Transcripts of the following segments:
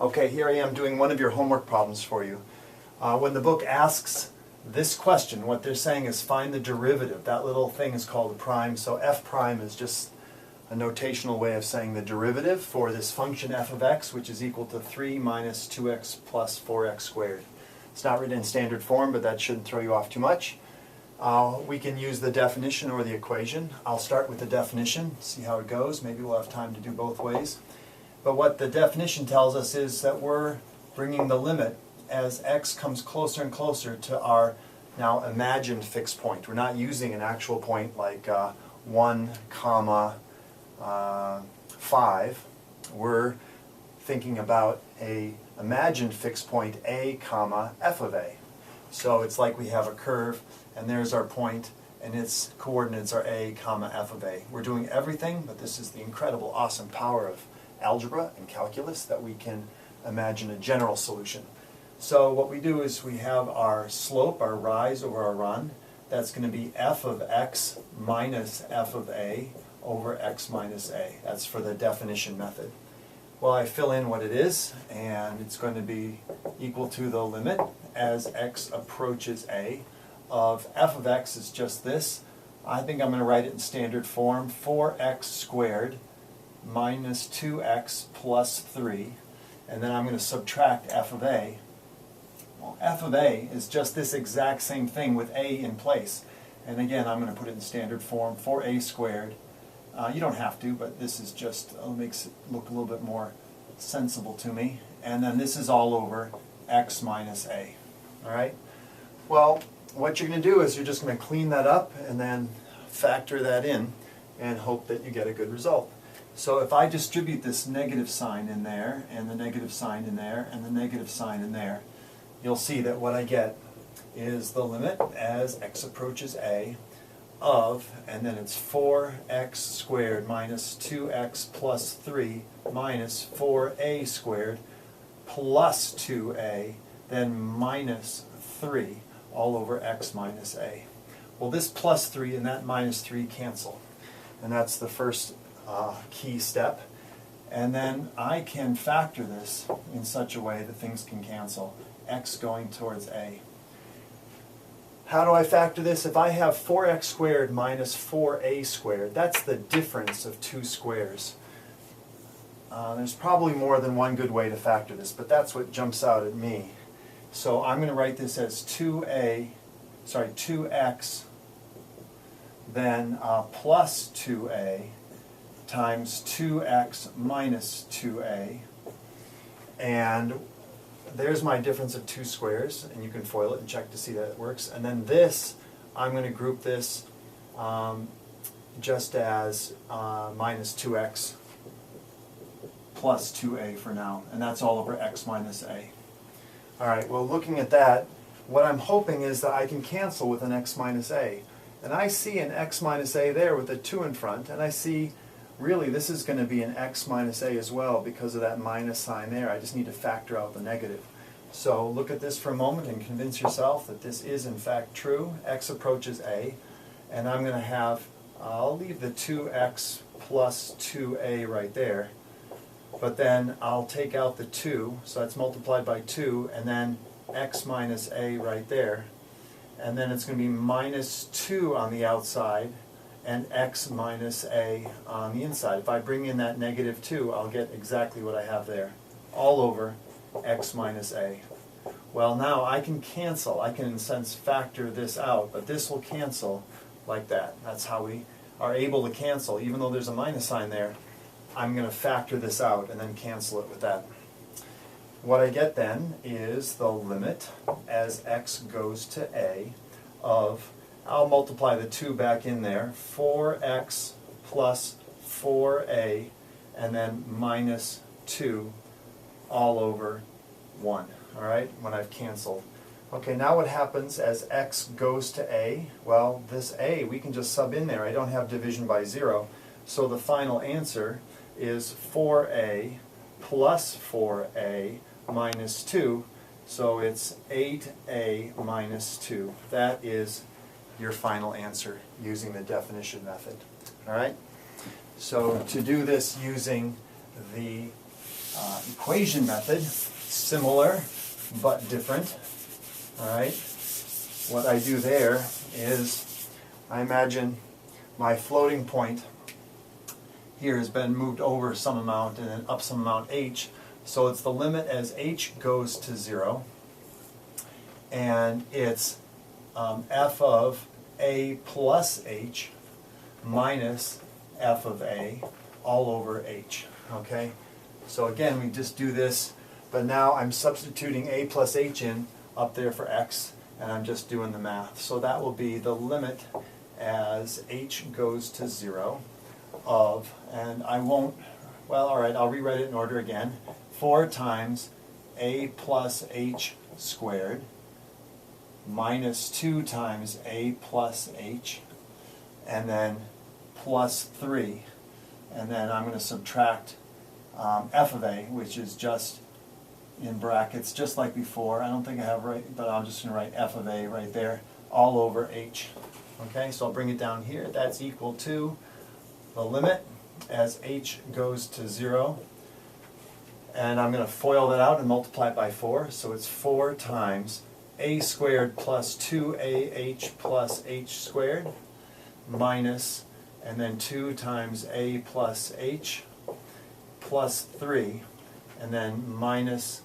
Okay, here I am doing one of your homework problems for you. When the book asks this question, what they're saying is find the derivative. That little thing is called a prime, so f prime is just a notational way of saying the derivative for this function f of x, which is equal to 3 minus 2x plus 4x squared. It's not written in standard form, but that shouldn't throw you off too much. We can use the definition or the equation. I'll start with the definition, see how it goes. Maybe we'll have time to do both ways. But what the definition tells us is that we're bringing the limit as x comes closer and closer to our now imagined fixed point. We're not using an actual point like 1 comma 5. We're thinking about a imagined fixed point a comma f of a. So it's like we have a curve and there's our point and its coordinates are a comma f of a. We're doing everything, but this is the incredible, awesome power of algebra and calculus that we can imagine a general solution. So what we do is we have our slope, our rise over our run. That's going to be f of x minus f of a over x minus a. That's for the definition method. Well, I fill in what it is, and it's going to be equal to the limit as x approaches a of f of x is just this. I think I'm going to write it in standard form, 4x squared minus 2x plus 3, and then I'm going to subtract f of a. Well, f of a is just this exact same thing with a in place. And again, I'm going to put it in standard form, 4a squared. You don't have to, but this is just makes it look a little bit more sensible to me. And then this is all over x minus a. All right? Well, what you're going to do is you're just going to clean that up and then factor that in and hope that you get a good result. So if I distribute this negative sign in there, and the negative sign in there, and the negative sign in there, you'll see that what I get is the limit as x approaches a of, and then it's 4x squared minus 2x plus 3 minus 4a squared plus 2a, then minus 3 all over x minus a. Well, this plus 3 and that minus 3 cancel, and that's the first key step. And then I can factor this in such a way that things can cancel, x going towards a. How do I factor this? If I have 4x squared minus 4a squared, that's the difference of two squares. There's probably more than one good way to factor this, but that's what jumps out at me. So I'm going to write this as 2x, then plus 2a times 2x minus 2a, and there's my difference of two squares, and you can FOIL it and check to see that it works. And then this, I'm going to group this just as minus 2x plus 2a for now, and that's all over x minus a. All right, well, looking at that, what I'm hoping is that I can cancel with an x minus a. And I see an x minus a there with a 2 in front, and I see really this is going to be an x minus a as well because of that minus sign there. I just need to factor out the negative. So look at this for a moment and convince yourself that this is in fact true. X approaches a, and I'm going to have, I'll leave the 2x plus 2a right there, but then I'll take out the 2, so that's multiplied by 2, and then x minus a right there. And then it's going to be minus 2 on the outside, and x minus a on the inside. If I bring in that negative 2, I'll get exactly what I have there, all over x minus a. Well, now I can cancel. I can, in a sense, factor this out, but this will cancel like that. That's how we are able to cancel. Even though there's a minus sign there, I'm going to factor this out and then cancel it with that. What I get then is the limit as x goes to a of, I'll multiply the 2 back in there, 4x plus 4a, and then minus 2 all over 1, all right, when I've canceled. Okay, now what happens as x goes to a? Well, this a, we can just sub in there. I don't have division by 0, so the final answer is 4a plus 4a minus 2, so it's 8a minus 2. That is your final answer using the definition method. All right? So to do this using the equation equation method, similar but different. All right. What I do there is I imagine my floating point here has been moved over some amount and then up some amount h. So it's the limit as h goes to 0. And it's f of a plus h minus f of a all over h. Okay? So again, we just do this, but now I'm substituting a plus h in up there for x, and I'm just doing the math. So that will be the limit as h goes to 0 of, and I won't, well, all right, I'll rewrite it in order again. 4 times a plus h squared minus 2 times a plus h, and then plus 3. And then I'm going to subtract f of a, which is just in brackets, just like before. I don't think I have right, but I'm just going to write f of a right there, all over h. Okay, so I'll bring it down here. That's equal to the limit as h goes to 0. And I'm going to FOIL that out and multiply it by 4. So it's 4 times a squared plus 2ah plus h squared minus, and then 2 times a plus h plus 3, and then minus,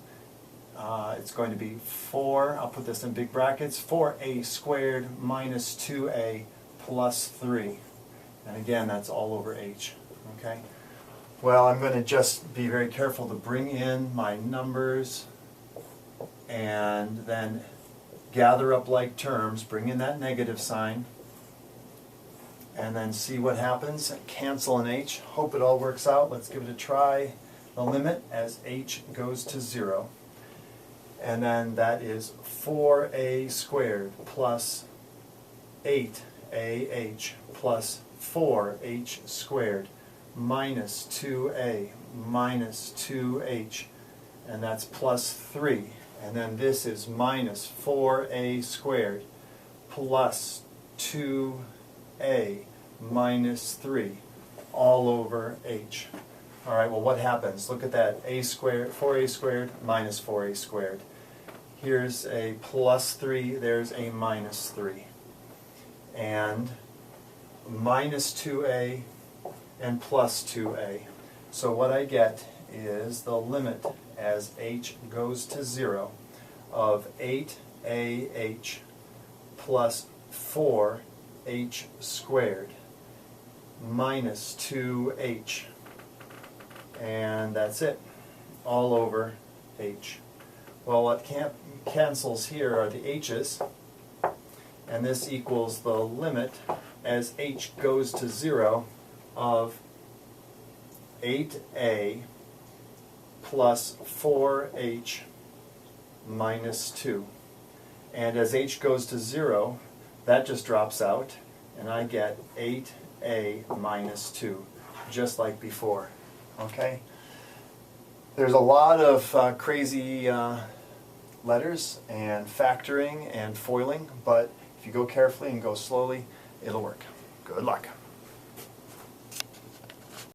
it's going to be 4, I'll put this in big brackets, 4a squared minus 2a plus 3. And again, that's all over h. Okay? Well, I'm going to just be very careful to bring in my numbers and then gather up like terms, bring in that negative sign, and then see what happens. Cancel an h. Hope it all works out. Let's give it a try. The limit as h goes to 0. And then that is 4a squared plus 8ah plus 4h squared minus 2a minus 2h, and that's plus 3. And then this is minus 4a squared plus 2a minus 3 all over h. All right, well, what happens? Look at that, a squared, 4a squared minus 4a squared. Here's a plus 3, there's a minus 3. And minus 2a and plus 2a. So what I get is the limit as h goes to 0 of 8ah plus 4h squared minus 2h. And that's it, all over h. Well, what cancels here are the h's, and this equals the limit as h goes to 0 of 8a plus 4h minus 2. And as h goes to 0, that just drops out, and I get 8a minus 2, just like before. Okay? There's a lot of crazy letters and factoring and foiling, but if you go carefully and go slowly, it'll work. Good luck.